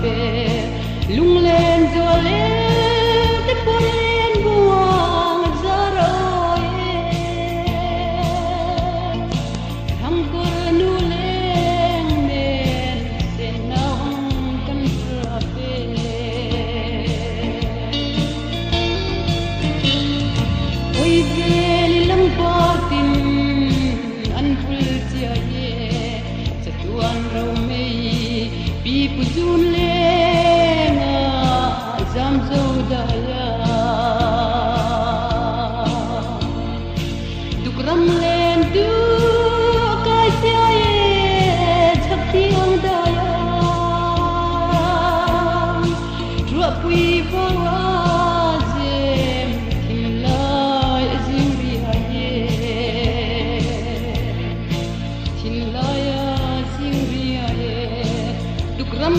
pe lung lên gió lên te pon lên buông zaroi thang cor nu leng men sen nang kan tra pe oi vel lam patin an phul chia ye chatuan ro mei pi pu jun lenga zam zo daya dukram len du kai sia ye chakti ang daya rua pui bawa jem thilai azuri haye thilai azuri haye dukram